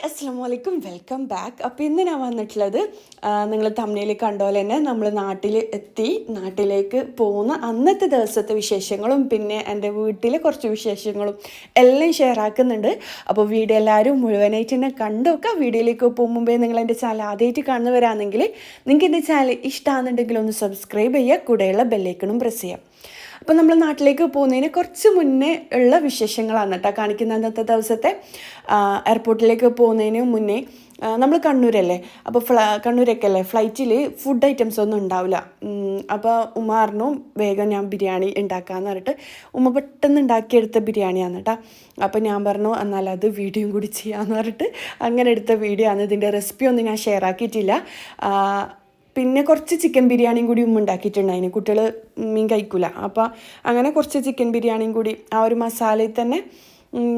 അസ്സലാമു അലൈക്കും, welcome back. അപ്പോൾ ഇന്ന് ഞാൻ വന്നിട്ടുള്ളത് നിങ്ങൾ തമ്മിൽ കണ്ട പോലെ തന്നെ നമ്മൾ നാട്ടിലേക്ക് പോകുന്ന അന്നത്തെ ദിവസത്തെ വിശേഷങ്ങളും പിന്നെ എൻ്റെ വീട്ടിലെ കുറച്ച് വിശേഷങ്ങളും എല്ലാം ഷെയർ ആക്കുന്നുണ്ട്. അപ്പോൾ വീഡിയോ എല്ലാവരും മുഴുവനായിട്ട് തന്നെ കണ്ടൊക്കെ. വീഡിയോയിലേക്ക് പോകും മുമ്പേ നിങ്ങൾ എൻ്റെ ചാനൽ ആദ്യമായിട്ട് കാണുന്നവരാണെങ്കിൽ നിങ്ങൾക്ക് എൻ്റെ ചാനൽ ഇഷ്ടമാണെന്നുണ്ടെങ്കിൽ ഒന്ന് സബ്സ്ക്രൈബ് ചെയ്യുക, കൂടെയുള്ള ബെല്ലൈക്കണും പ്രസ് ചെയ്യാം. അപ്പോൾ നമ്മൾ നാട്ടിലേക്ക് പോകുന്നതിന് കുറച്ച് മുന്നേ ഉള്ള വിശേഷങ്ങളാണ് കേട്ടോ കാണിക്കുന്ന. അന്നത്തെ ദിവസത്തെ എയർപോർട്ടിലേക്ക് പോകുന്നതിന് മുന്നേ നമ്മൾ കണ്ണൂരല്ലേ, അപ്പോൾ കണ്ണൂരൊക്കെ അല്ലേ ഫ്ലൈറ്റിൽ ഫുഡ് ഐറ്റംസ് ഒന്നും ഉണ്ടാവില്ല. അപ്പോൾ ഉമ്മ പറഞ്ഞു വേഗം ഞാൻ ബിരിയാണി ഉണ്ടാക്കാമെന്ന് പറഞ്ഞിട്ട് ഉമ്മ പെട്ടെന്ന് ഉണ്ടാക്കിയെടുത്ത ബിരിയാണിയാണ് കേട്ടോ. അപ്പോൾ ഞാൻ പറഞ്ഞു എന്നാൽ അത് വീഡിയോയും കൂടി ചെയ്യാമെന്ന് പറഞ്ഞിട്ട് അങ്ങനെ എടുത്ത വീഡിയോ ആണ്. ഇതിൻ്റെ റെസിപ്പി ഒന്നും ഞാൻ ഷെയർ ആക്കിയിട്ടില്ല. പിന്നെ കുറച്ച് ചിക്കൻ ബിരിയാണിയും കൂടി ഉമ്മ ഉണ്ടാക്കിയിട്ടുണ്ടായിന്. കുട്ടികൾ മീൻ കഴിക്കില്ല, അപ്പോൾ അങ്ങനെ കുറച്ച് ചിക്കൻ ബിരിയാണിയും കൂടി ആ ഒരു മസാലയിൽ തന്നെ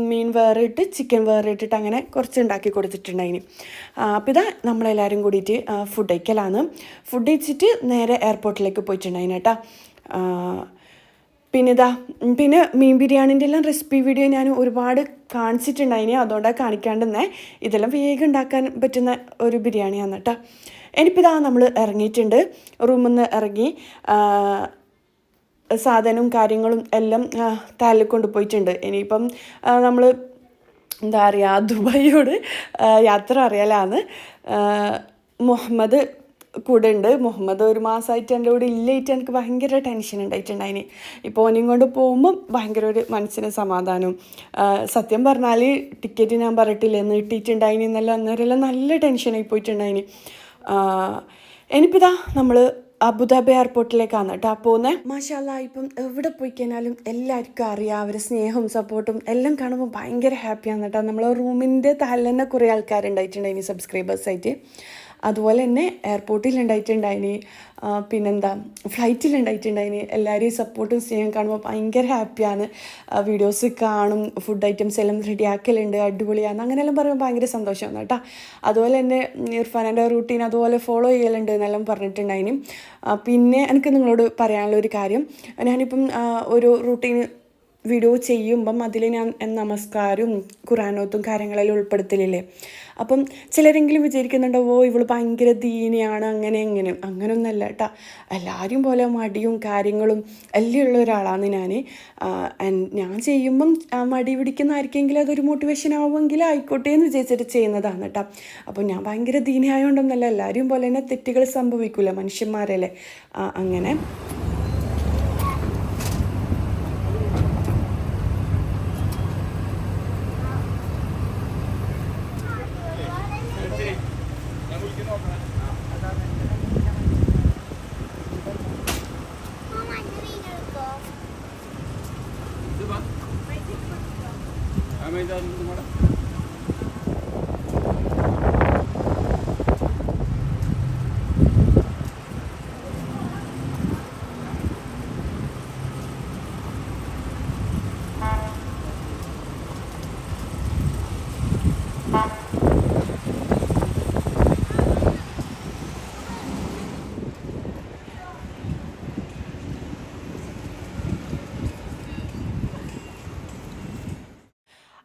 മീൻ വേറെ ഇട്ട് ചിക്കൻ വേറെ ഇട്ടിട്ട് അങ്ങനെ കുറച്ച് ഉണ്ടാക്കി കൊടുത്തിട്ടുണ്ടായിന്. അപ്പോൾ ഇതാ നമ്മളെല്ലാവരും കൂടിയിട്ട് ഫുഡ് കഴിക്കലാണ്. ഫുഡ് കഴിച്ചിട്ട് നേരെ എയർപോർട്ടിലേക്ക് പോയിട്ടുണ്ടായിന് കേട്ടോ. പിന്നെ മീൻ ബിരിയാണിൻ്റെ എല്ലാം റെസിപ്പി വീഡിയോ ഞാൻ ഒരുപാട് കാണിച്ചിട്ടുണ്ടായിന്, അതുകൊണ്ടാണ് കാണിക്കാണ്ടെന്നേ. ഇതെല്ലാം വേഗം ഉണ്ടാക്കാൻ പറ്റുന്ന ഒരു ബിരിയാണിയാണ് കേട്ടോ. ഇനിയിപ്പോൾ നമ്മൾ ഇറങ്ങിയിട്ടുണ്ട്, റൂമിൽ നിന്ന് ഇറങ്ങി സാധനവും കാര്യങ്ങളും എല്ലാം താലിൽ കൊണ്ടുപോയിട്ടുണ്ട്. ഇനിയിപ്പം നമ്മൾ എന്താ പറയുക, ദുബായിയോട് യാത്ര അറിയാലാണ്. മുഹമ്മദ് കൂടെ ഉണ്ട്. മുഹമ്മദ് ഒരു മാസമായിട്ട് എൻ്റെ കൂടെ ഇല്ലായിട്ട് എനിക്ക് ഭയങ്കര ടെൻഷൻ ഉണ്ടായിട്ടുണ്ടായിന്. ഇപ്പോൾ ഓനെയും കൊണ്ട് പോകുമ്പം ഭയങ്കര ഒരു മനസ്സിന് സമാധാനവും. സത്യം പറഞ്ഞാൽ ടിക്കറ്റ് ഞാൻ പറഞ്ഞിട്ടില്ല നീട്ടിയിട്ടുണ്ടായിന് എന്നല്ല, അന്നേരമെല്ലാം നല്ല ടെൻഷനായി പോയിട്ടുണ്ടായിന്. ഇനിയിപ്പോൾ നമ്മൾ അബുദാബി എയർപോർട്ടിലേക്കാണ് കേട്ടോ പോകുന്നത്. മാഷാ അല്ലാഹ്, ഇപ്പം എവിടെ പോയി കഴിഞ്ഞാലും എല്ലാവർക്കും അറിയാം, അവരുടെ സ്നേഹവും സപ്പോർട്ടും എല്ലാം കാണുമ്പോൾ ഭയങ്കര ഹാപ്പിയാണ് കേട്ടോ. നമ്മളെ റൂമിൻ്റെ താഴെ തന്നെ കുറേ ആൾക്കാരുണ്ടായിട്ടുണ്ടായിന് സബ്സ്ക്രൈബേഴ്സായിട്ട്. അതുപോലെ തന്നെ എയർപോർട്ടിൽ ഉണ്ടായിട്ടുണ്ടായിന്, പിന്നെന്താ ഫ്ലൈറ്റിലുണ്ടായിട്ടുണ്ടായിന്. എല്ലാവരെയും സപ്പോർട്ടും സ്നേഹം കാണുമ്പോൾ ഭയങ്കര ഹാപ്പിയാണ്. വീഡിയോസ് കാണും, ഫുഡ് ഐറ്റംസ് എല്ലാം റെഡിയാക്കലുണ്ട്, അടിപൊളിയാണ്, അങ്ങനെയെല്ലാം പറയുമ്പോൾ ഭയങ്കര സന്തോഷമാണ് കേട്ടോ. അതുപോലെ തന്നെ ഇർഫാനൻ്റെ റൂട്ടീൻ അതുപോലെ ഫോളോ ചെയ്യലുണ്ട് എന്നെല്ലാം പറഞ്ഞിട്ടുണ്ടായിന്. പിന്നെ എനിക്ക് നിങ്ങളോട് പറയാനുള്ള ഒരു കാര്യം, ഞാനിപ്പം ഒരു റൂട്ടീൻ വീഡിയോ ചെയ്യുമ്പം അതിൽ ഞാൻ നമസ്കാരവും ഖുർആനോത്തും കാര്യങ്ങളെല്ലാം ഉൾപ്പെടുത്തലില്ലേ. അപ്പം ചിലരെങ്കിലും വിചാരിക്കുന്നുണ്ടാവോ ഇവൾ ഭയങ്കര ദീനിയാണ് അങ്ങനെയൊന്നല്ല കേട്ടോ. എല്ലാവരും പോലെ മടിയും കാര്യങ്ങളും എല്ലാം ഉള്ള ഒരാളാണ് ഞാൻ ചെയ്യുമ്പം മടി പിടിക്കുന്ന ആർക്കെങ്കിലും അതൊരു മോട്ടിവേഷൻ ആവുമെങ്കിൽ ആയിക്കോട്ടെ എന്ന് വിചാരിച്ചിട്ട് ചെയ്യുന്നതാണ് കേട്ടോ. അപ്പം ഞാൻ ഭയങ്കര ദീനി ആയതുകൊണ്ടൊന്നല്ല, എല്ലാവരും പോലെ തന്നെ തെറ്റുകൾ സംഭവിക്കില്ല, മനുഷ്യന്മാരല്ലേ. അങ്ങനെ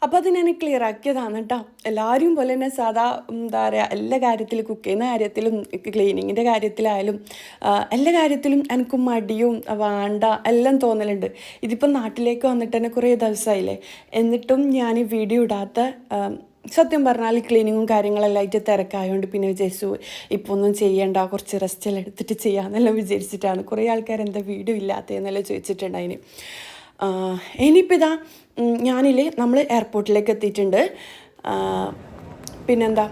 അപ്പോൾ അത് ഞാൻ ക്ലിയർ ആക്കിയതാണ് കേട്ടോ. എല്ലാവരും പോലെ തന്നെ സാധാ എന്താ പറയുക എല്ലാ കാര്യത്തിലും, കുക്ക് ചെയ്യുന്ന കാര്യത്തിലും ക്ലീനിങ്ങിൻ്റെ കാര്യത്തിലായാലും എല്ലാ കാര്യത്തിലും എനിക്ക് മടിയും വേണ്ട എല്ലാം തോന്നലുണ്ട്. ഇതിപ്പം നാട്ടിലേക്ക് വന്നിട്ട് തന്നെ കുറേ ദിവസമായില്ലേ, എന്നിട്ടും ഞാൻ വീഡിയോ ഇടാത്ത സത്യം പറഞ്ഞാൽ ക്ലീനിങ്ങും കാര്യങ്ങളെല്ലാം ആയിട്ട് തിരക്കായതുകൊണ്ട് പിന്നെ വിചാരിച്ചു ഇപ്പോൾ ഒന്നും ചെയ്യണ്ട, കുറച്ച് റെസ്റ്റെല്ലാം എടുത്തിട്ട് ചെയ്യാമെന്നെല്ലാം വിചാരിച്ചിട്ടാണ്. കുറേ ആൾക്കാർ എന്താ വീഡിയോ ഇല്ലാത്തതെന്നെല്ലാം ചോദിച്ചിട്ടുണ്ടായിന്. ഇനിയിപ്പോൾ നമ്മൾ എയർപോർട്ടിലേക്ക് എത്തിയിട്ടുണ്ട്. പിന്നെന്താ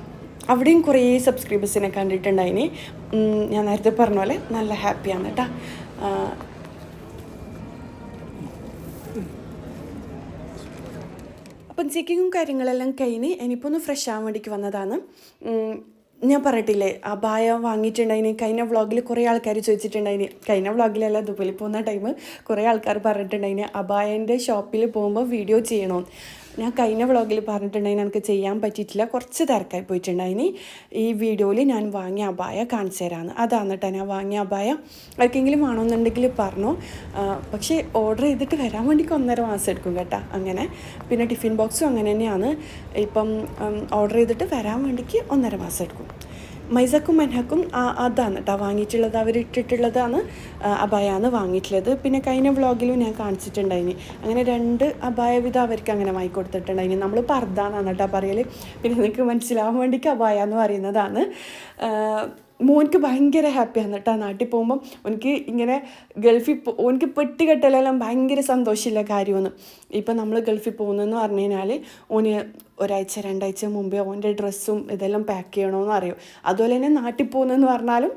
അവിടെയും കുറേ സബ്സ്ക്രൈബേഴ്സിനെ കണ്ടിട്ടുണ്ടായിന്. ഞാൻ നേരത്തെ പറഞ്ഞ പോലെ നല്ല ഹാപ്പിയാണ് കേട്ടോ. അപ്പം ചെക്കിങ്ങും കാര്യങ്ങളെല്ലാം കഴിഞ്ഞ് ഇനിയിപ്പോൾ ഒന്ന് ഫ്രഷ് ആവാൻ വേണ്ടിക്ക് വന്നതാണ്. ഞാൻ പറഞ്ഞിട്ടില്ലേ അബായ വാങ്ങിയിട്ടുണ്ടായിന്. കഴിഞ്ഞ വ്ളോഗിൽ കുറേ ആൾക്കാർ ചോദിച്ചിട്ടുണ്ടായിന്, കഴിഞ്ഞ വ്ളോഗിലല്ല ദുബൈയിൽ പോകുന്ന ടൈം കുറേ ആൾക്കാർ പറഞ്ഞിട്ടുണ്ടായിന് അബായൻ്റെ ഷോപ്പിൽ പോകുമ്പോൾ വീഡിയോ ചെയ്യണമെന്ന്. ഞാൻ കഴിഞ്ഞ വ്ളോഗിൽ പറഞ്ഞിട്ടുണ്ടെങ്കിൽ എനിക്ക് ചെയ്യാൻ പറ്റിയിട്ടില്ല, കുറച്ച് തിരക്കായി പോയിട്ടുണ്ടായിന്. ഈ വീഡിയോയിൽ ഞാൻ വാങ്ങിയ അബായ കാണിച്ചു തരാമെന്ന്. അതാണ് കേട്ടോ ഞാൻ വാങ്ങിയ അബായ. ആർക്കെങ്കിലും വേണമെന്നുണ്ടെങ്കിൽ പറഞ്ഞു. പക്ഷേ ഓർഡർ ചെയ്തിട്ട് വരാൻ വേണ്ടിക്ക് 1.5 മാസം എടുക്കും കേട്ടോ. അങ്ങനെ പിന്നെ ടിഫിൻ ബോക്സും അങ്ങനെ തന്നെയാണ്. ഇപ്പം ഓർഡർ ചെയ്തിട്ട് വരാൻ വേണ്ടിക്ക് 1.5 മാസം എടുക്കും. മൈസക്കും മെൻഹക്കും അതാണ് കേട്ടോ വാങ്ങിയിട്ടുള്ളത്, അവരിട്ടിട്ടുള്ളതാണ് അബായാണ് വാങ്ങിയിട്ടുള്ളത്. പിന്നെ കഴിഞ്ഞ വ്ളോഗിലും ഞാൻ കാണിച്ചിട്ടുണ്ടായിന്. അങ്ങനെ 2 അബായ വിധം അവർക്ക് അങ്ങനെ വാങ്ങിക്കൊടുത്തിട്ടുണ്ടായിന്. നമ്മൾ പർദ്ദാന്നാണ് കേട്ടോ പറയൽ. പിന്നെ നിങ്ങൾക്ക് മനസ്സിലാവാൻ വേണ്ടിക്ക് അബായ എന്ന് പറയുന്നതാണ്. മോനിക്ക് ഭയങ്കര ഹാപ്പിയാണ് കേട്ടോ നാട്ടിൽ പോകുമ്പം. എനിക്ക് ഇങ്ങനെ ഗൾഫിൽ ഓനിക്ക് പെട്ടി കെട്ടലെല്ലാം ഭയങ്കര സന്തോഷമില്ല കാര്യമെന്ന്. ഇപ്പം നമ്മൾ ഗൾഫിൽ പോകുന്നതെന്ന് പറഞ്ഞു കഴിഞ്ഞാൽ ഓന് 1 ആഴ്ച 2 ആഴ്ച മുമ്പേ ഓൻ്റെ ഡ്രസ്സും ഇതെല്ലാം പാക്ക് ചെയ്യണമെന്ന് അറിയും. അതുപോലെ തന്നെ നാട്ടിൽ പോകുന്നതെന്ന് പറഞ്ഞാലും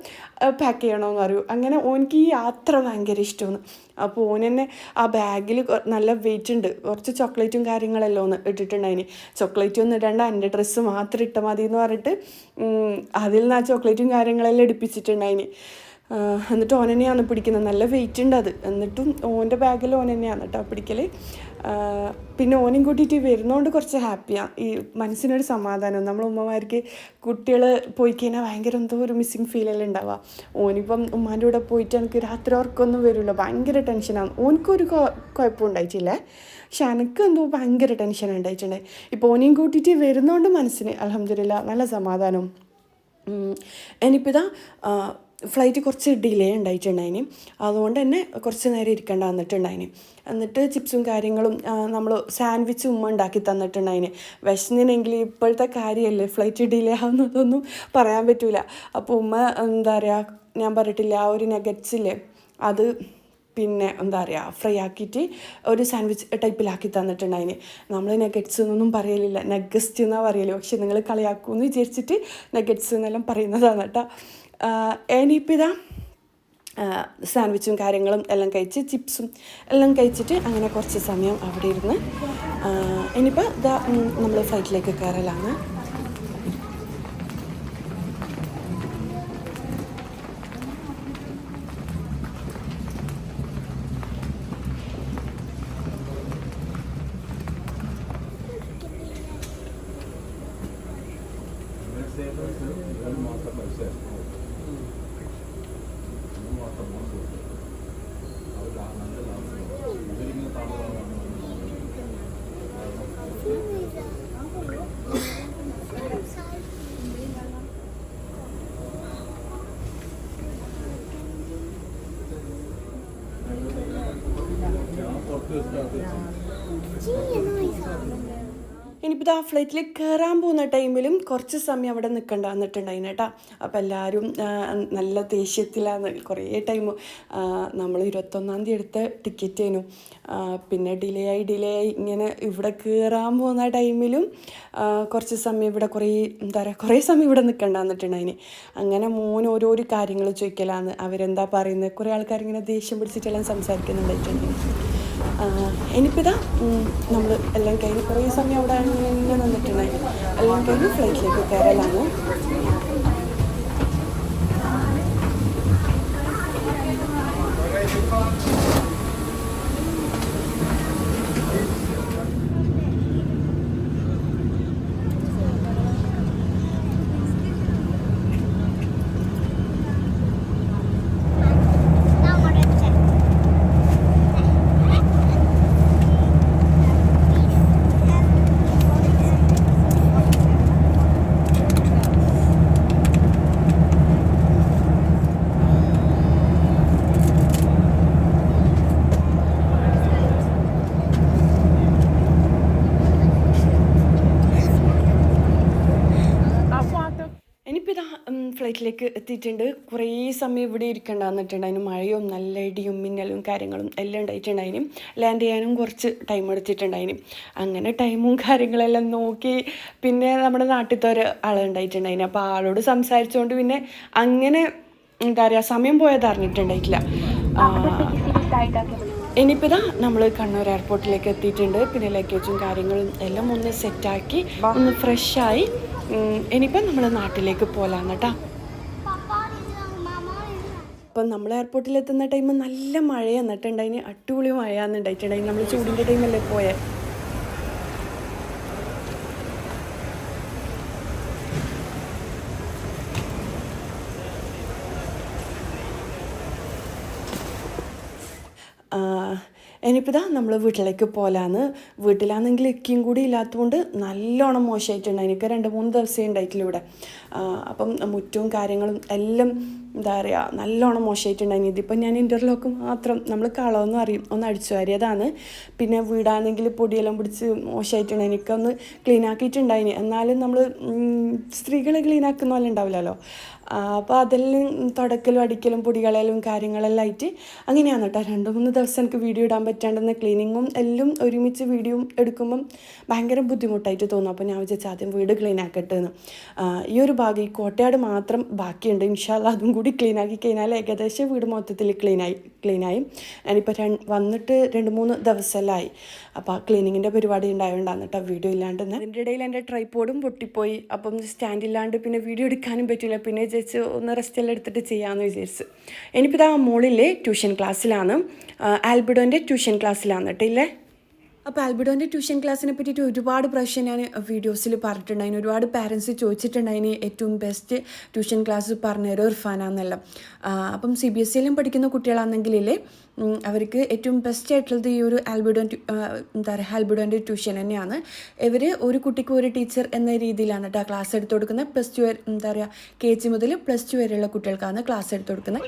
പാക്ക് ചെയ്യണമെന്ന് അറിയും. അങ്ങനെ ഓനിക്ക് ഈ യാത്ര ഭയങ്കര ഇഷ്ടമാണ്. അപ്പോൾ ഓന് തന്നെ ആ ബാഗിൽ നല്ല വെയിറ്റ് ഉണ്ട്, കുറച്ച് ചോക്ലേറ്റും കാര്യങ്ങളെല്ലാം ഒന്ന് ഇട്ടിട്ടുണ്ടായിന്. ചോക്ലേറ്റ് ഒന്നും ഇടണ്ട, എൻ്റെ ഡ്രസ്സ് മാത്രം ഇട്ടാൽ മതി എന്ന് പറഞ്ഞിട്ട് അതിൽ നിന്ന് ആ ചോക്ലേറ്റും കാര്യങ്ങളെല്ലാം എടുപ്പിച്ചിട്ടുണ്ടായിന്. എന്നിട്ട് ഓൻ തന്നെയാണ് പിടിക്കുന്നത്, നല്ല വെയിറ്റ് ഉണ്ട് അത്. എന്നിട്ടും ഓൻ്റെ ബാഗിൽ ഓൻ തന്നെയാണ് കേട്ടോ പിടിക്കൽ. പിന്നെ ഓനെയും കൂട്ടിയിട്ട് വരുന്നതുകൊണ്ട് കുറച്ച് ഹാപ്പിയാണ്, ഈ മനസ്സിനൊരു സമാധാനം. നമ്മൾ ഉമ്മമാർക്ക് കുട്ടികൾ പോയി കഴിഞ്ഞാൽ ഭയങ്കര എന്തോ ഒരു മിസ്സിങ് ഫീലെല്ലാം ഉണ്ടാവുക. ഓനിപ്പം ഉമ്മാൻ്റെ കൂടെ പോയിട്ട് എനിക്ക് രാത്രി ഉറക്കമൊന്നും വരില്ല, ഭയങ്കര ടെൻഷനാണ്. ഓനിക്കൊരു കുഴപ്പം ഉണ്ടായിട്ടില്ലേ, പക്ഷെ എനിക്ക് എന്തോ ഭയങ്കര ടെൻഷൻ ഉണ്ടായിട്ടുണ്ടായി. ഇപ്പോൾ ഓനെയും കൂട്ടിയിട്ട് വരുന്നതുകൊണ്ട് മനസ്സിന് അൽഹംദുലില്ലാ നല്ല സമാധാനം. ഇനിയിപ്പോൾ ഇതാ ഫ്ലൈറ്റ് കുറച്ച് ഡിലേ ഉണ്ടായിട്ടുണ്ടായിന്. അതുകൊണ്ട് തന്നെ കുറച്ച് നേരം ഇരിക്കേണ്ട വന്നിട്ടുണ്ടായിന്. എന്നിട്ട് ചിപ്സും കാര്യങ്ങളും നമ്മൾ സാൻഡ്വിച്ച് ഉമ്മ ഉണ്ടാക്കി തന്നിട്ടുണ്ടായിന്. വിശന്നിനെങ്കിൽ ഇപ്പോഴത്തെ കാര്യമല്ലേ, ഫ്ലൈറ്റ് ഡിലേ ആവുന്നതൊന്നും പറയാൻ പറ്റില്ല. അപ്പോൾ ഉമ്മ എന്താ പറയുക, ഞാൻ പറഞ്ഞിട്ടില്ല ആ ഒരു നഗറ്റ്സില്ലേ അത് പിന്നെ എന്താ പറയുക ഫ്രൈ ആക്കിയിട്ട് ഒരു സാൻഡ്വിച്ച് ടൈപ്പിലാക്കി തന്നിട്ടുണ്ടായിന്. നമ്മൾ നഗറ്റ്സ് എന്നൊന്നും പറയലില്ല, നഗസ്റ്റ് എന്നാണ് പറയല്. പക്ഷെ നിങ്ങൾ കളിയാക്കുമെന്ന് വിചാരിച്ചിട്ട് നഗറ്റ്സ് എന്നെല്ലാം പറയുന്നതാണ് കേട്ടോ. ഇനിയിപ്പോൾ ഇതാ സാൻഡ്വിച്ചും കാര്യങ്ങളും എല്ലാം കഴിച്ച് ചിപ്സും എല്ലാം കഴിച്ചിട്ട് അങ്ങനെ കുറച്ച് സമയം അവിടെ ഇരുന്ന് ഇനിയിപ്പോൾ ഇതാ നമ്മൾ ഫ്ലൈറ്റിലേക്ക് കയറലാണ്. ഇനിയിപ്പോൾ ആ ഫ്ലൈറ്റിൽ കയറാൻ പോകുന്ന ടൈമിലും കുറച്ച് സമയം അവിടെ നിൽക്കേണ്ട വന്നിട്ടുണ്ടായിന് കേട്ടോ. അപ്പോൾ എല്ലാവരും നല്ല ദേഷ്യത്തിലാണ്. കുറേ ടൈം നമ്മൾ 21-ാം തീയതി എടുത്ത ടിക്കറ്റേനു. പിന്നെ ഡിലേ ആയി ഇങ്ങനെ ഇവിടെ കയറാൻ പോകുന്ന ടൈമിലും കുറച്ച് സമയം ഇവിടെ കുറേ സമയം ഇവിടെ നിൽക്കേണ്ട വന്നിട്ടുണ്ടായിന്. അങ്ങനെ മോൻ ഓരോരോ കാര്യങ്ങൾ ചോദിക്കലാന്ന്, അവരെന്താ പറയുന്നത്. കുറേ ആൾക്കാരിങ്ങനെ ദേഷ്യം പിടിച്ചിട്ടെല്ലാം സംസാരിക്കുന്നുണ്ടായിട്ടുണ്ട്. ഇനിയിപ്പോൾ ഇതാ നമ്മൾ എല്ലാം കഴിഞ്ഞ് കുറേ സമയം അവിടെ ഇങ്ങനെ നിന്നിട്ടുണ്ടായി. എല്ലാം കഴിഞ്ഞ് ഫ്ലൈറ്റിലേക്ക് കയറലാണ്. ഫ്ലൈറ്റിലേക്ക് എത്തിയിട്ടുണ്ട്. കുറേ സമയം ഇവിടെ ഇരിക്കേണ്ട വന്നിട്ടുണ്ടായിരുന്നു. മഴയും നല്ല ഇടിയും മിന്നലും കാര്യങ്ങളും എല്ലാം ഉണ്ടായിട്ടുണ്ടായിന്. ലാൻഡ് ചെയ്യാനും കുറച്ച് ടൈം എടുത്തിട്ടുണ്ടായിന്. അങ്ങനെ ടൈമും കാര്യങ്ങളെല്ലാം നോക്കി പിന്നെ നമ്മുടെ നാട്ടിലത്തെ ഒരു ആളുണ്ടായിട്ടുണ്ടായിന്. അപ്പോൾ ആളോട് സംസാരിച്ചുകൊണ്ട് പിന്നെ അങ്ങനെ എന്താ പറയുക സമയം പോയത് അറിഞ്ഞിട്ടുണ്ടായിട്ടില്ല. ഇനിയിപ്പോൾ ഇതാ നമ്മൾ കണ്ണൂർ എയർപോർട്ടിലേക്ക് എത്തിയിട്ടുണ്ട്. പിന്നെ ലഗേജും കാര്യങ്ങളും എല്ലാം ഒന്ന് സെറ്റാക്കി ഒന്ന് ഫ്രഷായി ഇനിയിപ്പം നമ്മൾ നാട്ടിലേക്ക് പോകാമെന്ന് കേട്ടോ. അപ്പം നമ്മൾ എയർപോർട്ടിലെത്തുന്ന ടൈം നല്ല മഴ എന്നിട്ടുണ്ടായിന്, അടിപൊളി മഴയാണെന്നുണ്ടായിട്ടുണ്ടായിന്. നമ്മൾ ചൂടിൻ്റെ ടൈമല്ലേ പോയത്. ഇനിയിപ്പോൾ ഇതാ നമ്മൾ വീട്ടിലേക്ക് പോലാന്ന്. വീട്ടിലാണെങ്കിൽ ഇക്കയും കൂടി ഇല്ലാത്തതുകൊണ്ട് നല്ലോണം മോശമായിട്ടുണ്ട്. എനിക്ക് 2-3 ദിവസമേ ഉണ്ടായിട്ടില്ല ഇവിടെ. അപ്പം മുറ്റവും കാര്യങ്ങളും എല്ലാം എന്താ പറയുക നല്ലോണം മോശമായിട്ടുണ്ടായിന്. ഇതിപ്പോൾ ഞാൻ ഇൻ്റർലോക്ക് മാത്രം നമ്മൾ കളമൊന്നും അറിയും ഒന്ന് അടിച്ചു വാരിയതാണ്. പിന്നെ വീടാണെങ്കിൽ പൊടിയെല്ലാം പിടിച്ച് മോശമായിട്ടുണ്ട്. എനിക്കൊന്ന് ക്ലീൻ ആക്കിയിട്ടുണ്ടായിന്. എന്നാലും നമ്മൾ സ്ത്രീകൾ ക്ലീൻ ആക്കുന്ന പോലെ ഉണ്ടാവില്ലല്ലോ. അപ്പോൾ അതെല്ലാം തുടക്കലും അടിക്കലും പൊടികളെല്ലാം കാര്യങ്ങളെല്ലാം ആയിട്ട് അങ്ങനെയാണ് കേട്ടോ. 2-3 ദിവസം എനിക്ക് വീഡിയോ ഇടാൻ പറ്റാണ്ടെന്ന്. ക്ലീനിങ്ങും എല്ലാം ഒരുമിച്ച് വീഡിയോ എടുക്കുമ്പം ഭയങ്കര ബുദ്ധിമുട്ടായിട്ട് തോന്നും. അപ്പോൾ ഞാൻ വിചാരിച്ചു ആദ്യം വീട് ക്ലീൻ ആക്കട്ടെ എന്ന്. ഈ ഒരു ഭാഗം ഈ കോട്ടയാട് മാത്രം ബാക്കിയുണ്ട്. ഇൻഷാ അല്ലാ അതും കൂടി ക്ലീൻ ആക്കി കഴിഞ്ഞാൽ ഏകദേശം വീട് മൊത്തത്തിൽ ക്ലീനായി. ഞാനിപ്പോൾ വന്നിട്ട് 2-3 ദിവസമെല്ലാം ആയി. അപ്പോൾ ആ ക്ലീനിങ്ങിൻ്റെ പരിപാടി ഉണ്ടായതുകൊണ്ടാണ് കേട്ടോ വീഡിയോ ഇല്ലാണ്ട്. അതിൻ്റെ ഇടയിൽ എൻ്റെ ട്രൈപോഡും പൊട്ടിപ്പോയി. അപ്പം സ്റ്റാൻഡ് ഇല്ലാണ്ട് പിന്നെ വീഡിയോ എടുക്കാനും പറ്റില്ല. പിന്നെ വിചാരിച്ച് ഒന്ന് റെസ്റ്റ് എല്ലാം എടുത്തിട്ട് ചെയ്യാമെന്ന് വിചാരിച്ചു. ഇനിയിപ്പോൾ ഇതാ മുകളിലെ ട്യൂഷൻ ക്ലാസ്സിലാണ്, ആൽബിഡോൻ്റെ ട്യൂഷൻ ക്ലാസ്സിലാണ് കേട്ടോ ഇല്ലേ. അപ്പോൾ ആൽബിഡോൻ്റെ ട്യൂഷൻ ക്ലാസ്സിനെ പറ്റിയിട്ട് ഒരുപാട് പ്രാവശ്യം ഞാൻ വീഡിയോസിൽ പറഞ്ഞിട്ടുണ്ടായിന്. ഒരുപാട് പാരൻസ് ചോദിച്ചിട്ടുണ്ടായിന് ഏറ്റവും ബെസ്റ്റ് ട്യൂഷൻ ക്ലാസ് പറഞ്ഞുതരോ ഇർഫാനാന്നെല്ലാം. അപ്പം CBSE എല്ലാം പഠിക്കുന്ന കുട്ടികളാണെങ്കിലേ അവർക്ക് ഏറ്റവും ബെസ്റ്റ് ആയിട്ടുള്ളത് ഈ ഒരു ആൽബിഡോൻ്റെ ട്യൂഷൻ തന്നെയാണ്. ഇവർ ഒരു കുട്ടിക്ക് ഒരു ടീച്ചർ എന്ന രീതിയിലാണ് കേട്ടോ ക്ലാസ് എടുത്ത് കൊടുക്കുന്നത്. +2 KG മുതൽ +2 വരെയുള്ള കുട്ടികൾക്കാണ് ക്ലാസ് എടുത്ത് കൊടുക്കുന്നത്.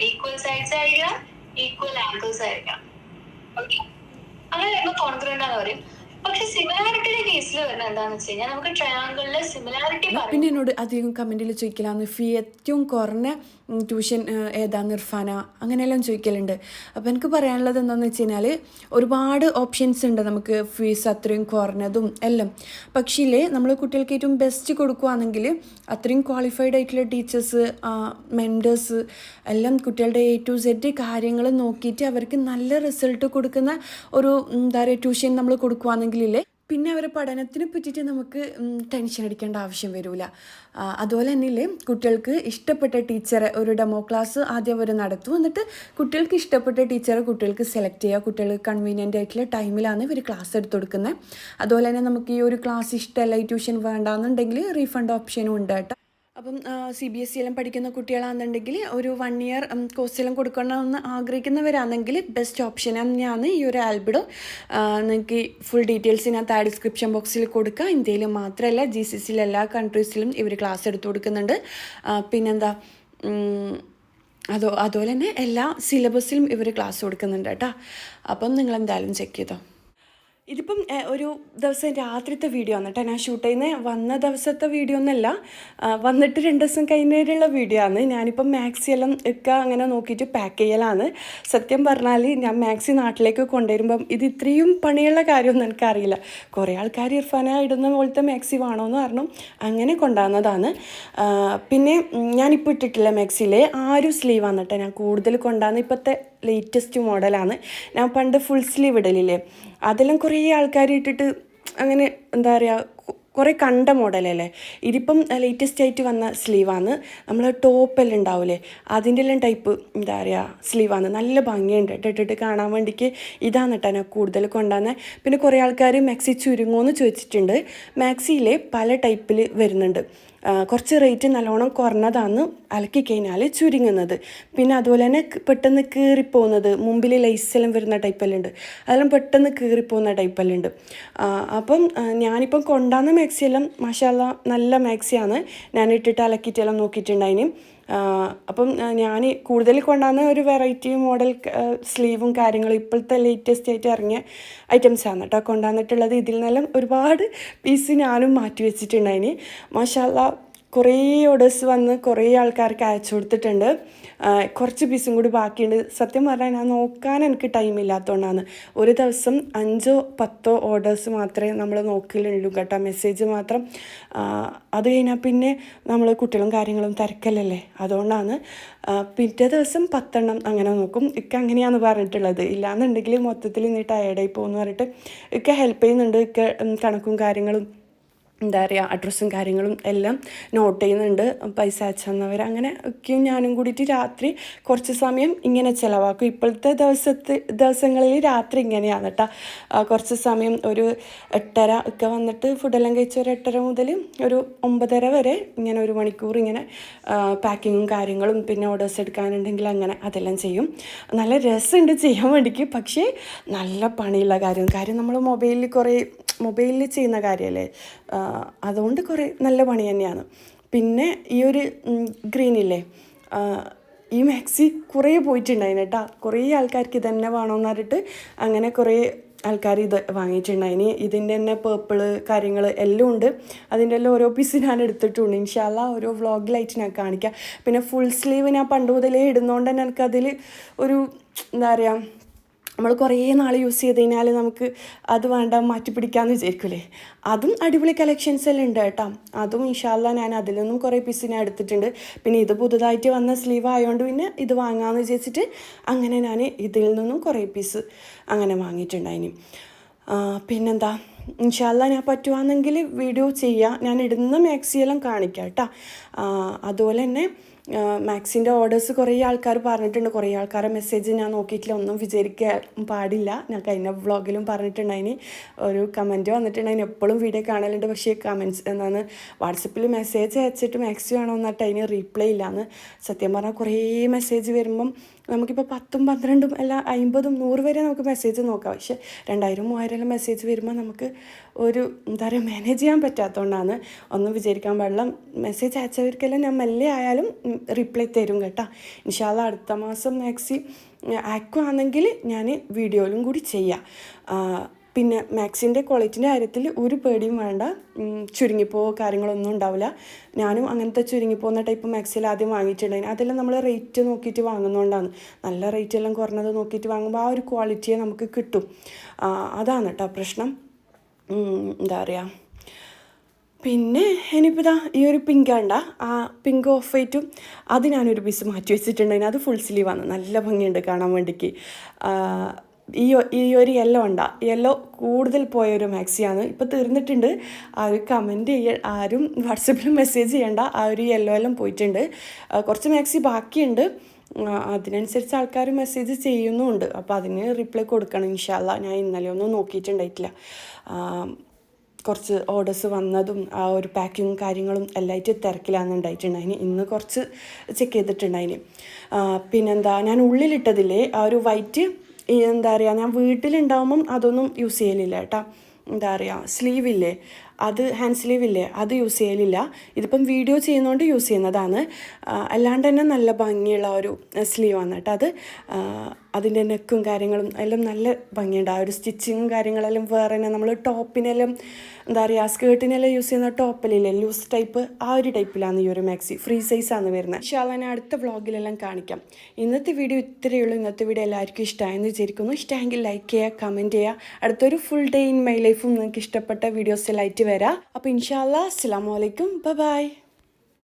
ഈക്വൽ സൈഡ്സ് ആയിരിക്കാം, ഈക്വൽ ആംഗിൾസ് ആയിരിക്കാം. ഓക്കെ, അങ്ങനെ കോൺഗ്രന്റ് ആണെന്ന് പറയും. പക്ഷെ സിമിലാരിറ്റിയുടെ കേസിൽ വരുന്നത് എന്താണെന്ന് വെച്ച് കഴിഞ്ഞാൽ നമുക്ക് ട്രയാങ്കിളിലെ സിമിലാരിറ്റി. പിന്നെ എന്നോട് അധികം കമൻറ്റിൽ ചോദിക്കലാന്ന് ഫീ ഏറ്റവും കുറഞ്ഞ ട്യൂഷൻ ഏതാന്ന് ഇർഫാന അങ്ങനെയെല്ലാം ചോദിക്കലുണ്ട്. അപ്പോൾ എനിക്ക് പറയാനുള്ളത് എന്താണെന്ന് വെച്ച് കഴിഞ്ഞാൽ ഒരുപാട് ഓപ്ഷൻസ് ഉണ്ട് നമുക്ക് ഫീസ് അത്രയും കുറഞ്ഞതും എല്ലാം. പക്ഷേ നമ്മൾ കുട്ടികൾക്ക് ഏറ്റവും ബെസ്റ്റ് കൊടുക്കുകയാണെങ്കിൽ അത്രയും ക്വാളിഫൈഡ് ആയിട്ടുള്ള ടീച്ചേഴ്സ്, മെൻറ്റേഴ്സ് എല്ലാം കുട്ടികളുടെ A to Z കാര്യങ്ങൾ നോക്കിയിട്ട് അവർക്ക് നല്ല റിസൾട്ട് കൊടുക്കുന്ന ഒരു ട്യൂഷൻ നമ്മൾ കൊടുക്കുകയാണെങ്കിലേ പിന്നെ അവരെ പഠനത്തിനെ പറ്റിയിട്ട് നമുക്ക് ടെൻഷൻ അടിക്കേണ്ട ആവശ്യം വരില്ല. അതുപോലെ തന്നെ കുട്ടികൾക്ക് ഇഷ്ടപ്പെട്ട ടീച്ചറെ ഒരു ഡെമോ ക്ലാസ് ആദ്യം അവർ നടത്തും. എന്നിട്ട് കുട്ടികൾക്ക് ഇഷ്ടപ്പെട്ട ടീച്ചറെ കുട്ടികൾക്ക് സെലക്ട് ചെയ്യുക. കുട്ടികൾക്ക് കൺവീനിയൻ്റ് ആയിട്ടുള്ള ടൈമിലാണ് ഇവർ ക്ലാസ് എടുത്ത് കൊടുക്കുന്നത്. അതുപോലെ തന്നെ നമുക്ക് ഈ ഒരു ക്ലാസ് ഇഷ്ടമല്ല, ഈ ട്യൂഷൻ വേണ്ടാന്നുണ്ടെങ്കിൽ റീഫണ്ട് ഓപ്ഷനും ഉണ്ട് കേട്ടോ. അപ്പം CBSE എല്ലാം പഠിക്കുന്ന കുട്ടികളാണെന്നുണ്ടെങ്കിൽ ഒരു 1 ഇയർ കോഴ്സെല്ലാം കൊടുക്കണമെന്ന് ആഗ്രഹിക്കുന്നവരാണെങ്കിൽ ബെസ്റ്റ് ഓപ്ഷൻ തന്നെയാണ് ഈ ഒരു ആൽബിഡോ. നിങ്ങൾക്ക് ഫുൾ ഡീറ്റെയിൽസിനകത്ത് ഡിസ്ക്രിപ്ഷൻ ബോക്സിൽ കൊടുക്കുക. ഇന്ത്യയിൽ മാത്രമല്ല GCCയിലെ എല്ലാ കൺട്രീസിലും ഇവർ ക്ലാസ് എടുത്തു കൊടുക്കുന്നുണ്ട്. പിന്നെന്താ അതുപോലെ തന്നെ എല്ലാ സിലബസിലും ഇവർ ക്ലാസ് കൊടുക്കുന്നുണ്ട് കേട്ടോ. അപ്പം നിങ്ങളെന്തായാലും ചെക്ക് ചെയ്തോ. ഇതിപ്പം ഒരു ദിവസം രാത്രിത്തെ വീഡിയോ ആണ് കേട്ടോ. ഞാൻ ഷൂട്ട് ചെയ്യുന്ന വന്ന ദിവസത്തെ വീഡിയോ ഒന്നല്ല, വന്നിട്ട് 2 ദിവസം കഴിഞ്ഞിട്ടുള്ള വീഡിയോ ആണ്. ഞാനിപ്പം മാക്സി എല്ലാം ഒക്കെ അങ്ങനെ നോക്കിയിട്ട് പാക്ക് ചെയ്യലാണ്. സത്യം പറഞ്ഞാൽ ഞാൻ മാക്സി നാട്ടിലേക്ക് കൊണ്ടുവരുമ്പം ഇത് ഇത്രയും പണിയുള്ള കാര്യമൊന്നും എനിക്കറിയില്ല. കുറേ ആൾക്കാർ ഇർഫാന ഇടുന്ന പോലത്തെ മാക്സി വേണമെന്ന് പറഞ്ഞു അങ്ങനെ കൊണ്ടുവന്നതാണ്. പിന്നെ ഞാനിപ്പോൾ ഇട്ടിട്ടില്ല മാക്സിയിലെ സ്ലീവാണ് കേട്ടോ ഞാൻ കൂടുതൽ കൊണ്ടുവന്ന്. ഇപ്പോഴത്തെ ലേറ്റസ്റ്റ് മോഡലാണ്. ഞാൻ പണ്ട് ഫുൾ സ്ലീവ് ഇടലില്ലേ, അതെല്ലാം കുറേ ആൾക്കാർ ഇട്ടിട്ട് അങ്ങനെ എന്താ പറയുക കുറേ കണ്ട മോഡലല്ലേ. ഇതിപ്പം ലേറ്റസ്റ്റ് ആയിട്ട് വന്ന സ്ലീവാണ്. നമ്മൾ ടോപ്പെല്ലാം ഉണ്ടാവില്ലേ അതിൻ്റെ എല്ലാം ടൈപ്പ് എന്താ പറയുക സ്ലീവാണ്. നല്ല ഭംഗിയുണ്ട് ഇട്ടിട്ട് കാണാൻ വേണ്ടിക്ക്. ഇതാണ് കേട്ടോ ഞാൻ കൂടുതൽ കൊണ്ടുവന്നത്. പിന്നെ കുറേ ആൾക്കാർ മാക്സി ചുരുങ്ങുമെന്ന് ചോദിച്ചിട്ടുണ്ട്. മാക്സിയിൽ പല ടൈപ്പിൽ വരുന്നുണ്ട്. കുറച്ച് റേറ്റ് നല്ലോണം കുറഞ്ഞതാണ് അലക്കി കഴിഞ്ഞാൽ ചുരുങ്ങുന്നത്. പിന്നെ അതുപോലെ തന്നെ പെട്ടെന്ന് കീറിപ്പോകുന്നത്, മുമ്പിൽ ലൈസെല്ലാം വരുന്ന ടൈപ്പെല്ലാം ഉണ്ട്. അതെല്ലാം പെട്ടെന്ന് കീറിപ്പോകുന്ന ടൈപ്പെല്ലാം ഉണ്ട്. അപ്പം ഞാനിപ്പം കൊണ്ടുവന്ന മാക്സിയെല്ലാം മാഷാ അല്ലാ നല്ല മാക്സിയാണ്. ഞാൻ ഇട്ടിട്ട് അലക്കിയിട്ടെല്ലാം നോക്കിയിട്ടുണ്ടായിന്. അപ്പം ഞാൻ കൂടുതൽ കൊണ്ടുവന്ന ഒരു വെറൈറ്റി മോഡൽ സ്ലീവും കാര്യങ്ങളും ഇപ്പോഴത്തെ ലേറ്റസ്റ്റ് ആയിട്ട് ഇറങ്ങിയ ഐറ്റംസാണ് കേട്ടോ കൊണ്ടുവന്നിട്ടുള്ളത്. ഇതിൽ നിന്നെല്ലാം ഒരുപാട് പീസ് ഞാനും മാറ്റി വെച്ചിട്ടുണ്ടായിന്. മാഷാ അല്ലാ കുറേ ഓർഡേഴ്സ് വന്ന് കുറേ ആൾക്കാർക്ക് അയച്ചു കൊടുത്തിട്ടുണ്ട്. കുറച്ച് പീസും കൂടി ബാക്കിയുണ്ട്. സത്യം പറഞ്ഞാൽ ഞാൻ നോക്കാൻ എനിക്ക് ടൈമില്ലാത്തതുകൊണ്ടാണ്. ഒരു ദിവസം 5-10 ഓർഡേഴ്സ് മാത്രമേ നമ്മൾ നോക്കലുള്ളൂ കേട്ടോ, മെസ്സേജ് മാത്രം. അത് കഴിഞ്ഞാൽ പിന്നെ നമ്മൾ കുട്ടികളും കാര്യങ്ങളും തിരക്കലല്ലേ, അതുകൊണ്ടാണ്. പിറ്റേ ദിവസം 10 എണ്ണം അങ്ങനെ നോക്കും. ഇക്ക അങ്ങനെയാണ് പറഞ്ഞിട്ടുള്ളത്. ഇല്ലാന്നുണ്ടെങ്കിൽ മൊത്തത്തിൽ ഇനി ടയേർഡായി പോകുമെന്ന് പറഞ്ഞിട്ട് ഇക്ക ഹെൽപ്പ് ചെയ്യുന്നുണ്ട്. ഇക്ക കണക്കും കാര്യങ്ങളും എന്താ പറയുക അഡ്രസ്സും കാര്യങ്ങളും എല്ലാം നോട്ട് ചെയ്യുന്നുണ്ട്. പൈസ അയച്ചെന്നവർ അങ്ങനെ ഒക്കെയും ഞാനും കൂടിയിട്ട് രാത്രി കുറച്ച് സമയം ഇങ്ങനെ ചിലവാക്കും. ഇപ്പോഴത്തെ ദിവസങ്ങളിൽ രാത്രി ഇങ്ങനെയാണ് കേട്ടോ. കുറച്ച് സമയം ഒരു 8:30 ഒക്കെ വന്നിട്ട് ഫുഡെല്ലാം കഴിച്ച് ഒരു 8:30 മുതൽ ഒരു 9:30 വരെ ഇങ്ങനെ 1 മണിക്കൂർ ഇങ്ങനെ പാക്കിങ്ങും കാര്യങ്ങളും പിന്നെ ഓർഡേഴ്സ് എടുക്കാനുണ്ടെങ്കിൽ അങ്ങനെ അതെല്ലാം ചെയ്യും. നല്ല രസമുണ്ട് ചെയ്യാൻ വേണ്ടിക്ക്. പക്ഷേ നല്ല പണിയുള്ള കാര്യം നമ്മൾ മൊബൈലിൽ ചെയ്യുന്ന കാര്യമല്ലേ, അതുകൊണ്ട് കുറേ നല്ല പണി തന്നെയാണ്. പിന്നെ ഈ ഒരു ഗ്രീനില്ലേ, ഈ മാക്സി കുറേ പോയിട്ടുണ്ടായിന് കേട്ടോ. കുറേ ആൾക്കാർക്ക് ഇതന്നെ വേണമെന്ന് പറഞ്ഞിട്ട് അങ്ങനെ കുറേ ആൾക്കാർ ഇത് വാങ്ങിയിട്ടുണ്ടായിന്. ഇതിൻ്റെ തന്നെ പേർപ്പിള് കാര്യങ്ങൾ എല്ലാം ഉണ്ട്. അതിൻ്റെ എല്ലാം ഓരോ പീസ് ഞാൻ എടുത്തിട്ടുണ്ട്. ഇൻഷാ അല്ലാ ഓരോ വ്ളോഗിലായിട്ട് ഞാൻ കാണിക്കാം. പിന്നെ ഫുൾ സ്ലീവ് ഞാൻ പണ്ട് മുതലേ ഇടുന്നതുകൊണ്ട് തന്നെ എനിക്കതിൽ ഒരു എന്താ പറയുക, നമ്മൾ കുറേ നാൾ യൂസ് ചെയ്ത് കഴിഞ്ഞാൽ നമുക്ക് അത് വേണ്ട മാറ്റി പിടിക്കാമെന്ന് വിചാരിക്കില്ലേ. അതും അടിപൊളി കളക്ഷൻസ് എല്ലാം ഉണ്ട് കേട്ടോ. അതും ഇൻഷാ അല്ലാ ഞാൻ അതിൽ നിന്നും കുറേ പീസ് ഞാൻ എടുത്തിട്ടുണ്ട്. പിന്നെ ഇത് പുതുതായിട്ട് വന്ന സ്ലീവ് ആയതുകൊണ്ട് പിന്നെ ഇത് വാങ്ങാമെന്ന് വിചാരിച്ചിട്ട് അങ്ങനെ ഞാൻ ഇതിൽ നിന്നും കുറേ പീസ് അങ്ങനെ വാങ്ങിയിട്ടുണ്ടായിന്. പിന്നെന്താ, ഇൻഷാ അല്ലാ ഞാൻ പറ്റുവാണെങ്കിൽ വീഡിയോ ചെയ്യാം. ഞാൻ ഇടുന്ന മാക്സിയെല്ലാം കാണിക്കാം കേട്ടോ. അതുപോലെ തന്നെ മാക്സിൻ്റെ ഓർഡേഴ്സ് കുറേ ആൾക്കാർ പറഞ്ഞിട്ടുണ്ട്. കുറേ ആൾക്കാരുടെ മെസ്സേജ് ഞാൻ നോക്കിയിട്ടില്ല, ഒന്നും വിചാരിക്കാൻ പാടില്ല. ഞാൻ കഴിഞ്ഞ വ്ളോഗിലും പറഞ്ഞിട്ടുണ്ടായിന്, ഒരു കമൻറ്റ് വന്നിട്ടുണ്ടായിന്. എപ്പോഴും വീഡിയോ കാണലുണ്ട്, പക്ഷേ കമൻറ്റ്സ് എന്താണ് വാട്സപ്പിൽ മെസ്സേജ് അയച്ചിട്ട് മാക്സി വേണമെന്ന് പറഞ്ഞിട്ട് അതിന് റീപ്ലൈ ഇല്ലയെന്ന്. സത്യം പറഞ്ഞാൽ കുറേ മെസ്സേജ് വരുമ്പം നമുക്കിപ്പോൾ 10, 12 അല്ല 50, 100 വരെ നമുക്ക് മെസ്സേജ് നോക്കാം. പക്ഷേ 2000, 3000 മെസ്സേജ് വരുമ്പോൾ നമുക്ക് ഒരു എന്താ പറയുക മാനേജ് ചെയ്യാൻ പറ്റാത്തതുകൊണ്ടാണ്. ഒന്നും വിചാരിക്കാൻ പാടില്ല. മെസ്സേജ് അയച്ചവർക്കെല്ലാം ഞാൻ മെല്ലെ ആയാലും റിപ്ലൈ തരും കേട്ടോ. ഇൻഷാ അല്ലാ അടുത്ത മാസം മാക്സി ആക്കുവാണെങ്കിൽ ഞാൻ വീഡിയോയിലും കൂടി ചെയ്യാം. പിന്നെ മാക്സിൻ്റെ ക്വാളിറ്റിൻ്റെ കാര്യത്തിൽ ഒരു പേടിയും വേണ്ട, ചുരുങ്ങിപ്പോവോ കാര്യങ്ങളൊന്നും ഉണ്ടാവില്ല. ഞാനും അങ്ങനത്തെ ചുരുങ്ങിപ്പോകുന്ന ടൈപ്പ് മാക്സിയിൽ ആദ്യം വാങ്ങിയിട്ടുണ്ടായിരുന്നു. അതെല്ലാം നമ്മൾ റേറ്റ് നോക്കിയിട്ട് വാങ്ങുന്നതുകൊണ്ടാണ്. നല്ല റേറ്റ് എല്ലാം കുറഞ്ഞത് നോക്കിയിട്ട് വാങ്ങുമ്പോൾ ആ ഒരു ക്വാളിറ്റിയെ നമുക്ക് കിട്ടും. അതാണ് കേട്ടോ പ്രശ്നം. എന്താ പറയുക, പിന്നെ ഇനിയിപ്പോൾ ഇതാ ഈ ഒരു പിങ്ക് കണ്ട, ആ പിങ്ക് ഓഫ് വൈറ്റും അത് ഞാനൊരു പീസ് മാറ്റി വെച്ചിട്ടുണ്ടായിരുന്നു. അത് ഫുൾ സ്ലീവാണ്, നല്ല ഭംഗിയുണ്ട് കാണാൻ വേണ്ടിക്ക്. ഈ ഒരു യെല്ലോ ഉണ്ടാ, യെല്ലോ കൂടുതൽ പോയൊരു മാക്സിയാണ്. ഇപ്പോൾ തീർന്നിട്ടുണ്ട്. ആരും കമൻറ്റ് ആരും വാട്സപ്പിൽ മെസ്സേജ് ചെയ്യണ്ട. ആ ഒരു യെല്ലോ എല്ലാം പോയിട്ടുണ്ട്. കുറച്ച് മാക്സി ബാക്കിയുണ്ട്. അതിനനുസരിച്ച് ആൾക്കാർ മെസ്സേജ് ചെയ്യുന്നുമുണ്ട്. അപ്പോൾ അതിന് റിപ്ലൈ കൊടുക്കണം ഇൻഷാ അല്ലാ. ഞാൻ ഇന്നലെ ഒന്നും നോക്കിയിട്ടുണ്ടായിട്ടില്ല. കുറച്ച് ഓർഡേഴ്സ് വന്നതും ആ ഒരു പാക്കിങ്ങും കാര്യങ്ങളും എല്ലായിട്ട് തിരക്കിലാണെന്നുണ്ടായിട്ടുണ്ടായിന്. ഇന്ന് കുറച്ച് ചെക്ക് ചെയ്തിട്ടുണ്ടായിന്. പിന്നെന്താ, ഞാൻ ഉള്ളിലിട്ടതില്ലേ ആ ഒരു വൈറ്റ്, എന്താ പറയുക, ഞാൻ വീട്ടിലുണ്ടാകുമ്പം അതൊന്നും യൂസ് ചെയ്യലില്ല കേട്ടോ. എന്താ പറയുക, സ്ലീവില്ലേ, അത് ഹാൻഡ് സ്ലീവില്ലേ, അത് യൂസ് ചെയ്യലില്ല. ഇതിപ്പം വീഡിയോ ചെയ്യുന്നതുകൊണ്ട് യൂസ് ചെയ്യുന്നതാണ്. അല്ലാണ്ട് തന്നെ നല്ല ഭംഗിയുള്ള ഒരു സ്ലീവാണ് കേട്ടോ അത്. അതിൻ്റെ നെക്കും കാര്യങ്ങളും എല്ലാം നല്ല ഭംഗിയുണ്ട്. ആ ഒരു സ്റ്റിച്ചിങ്ങും കാര്യങ്ങളെല്ലാം വേറെ തന്നെ. നമ്മൾ ടോപ്പിനെല്ലാം എന്താ പറയുക, സ്കേർട്ടിനെല്ലാം യൂസ് ചെയ്യുന്ന ടോപ്പിലില്ലേ ലൂസ് ടൈപ്പ്, ആ ഒരു ടൈപ്പിലാണ് ഈ ഒരു മാക്സി. ഫ്രീ സൈസാണ് വരുന്നത്. ഇൻഷാ അല്ലാ ഞാൻ അടുത്ത വ്ളോഗിലെല്ലാം കാണിക്കാം. ഇന്നത്തെ വീഡിയോ ഇത്രയേ ഉള്ളൂ. ഇന്നത്തെ വീഡിയോ എല്ലാവർക്കും ഇഷ്ടമായെന്ന് വിചാരിക്കുന്നു. ഇഷ്ടമെങ്കിൽ ലൈക്ക് ചെയ്യുക, കമൻറ്റ് ചെയ്യുക. അടുത്തൊരു ഫുൾ ഡേ ഇൻ മൈ ലൈഫും നിങ്ങൾക്ക് ഇഷ്ടപ്പെട്ട വീഡിയോസിലായിട്ട് വരാം. അപ്പോൾ ഇൻഷാ അല്ലാ അസ്സലാമു അലൈക്കും, ബൈ.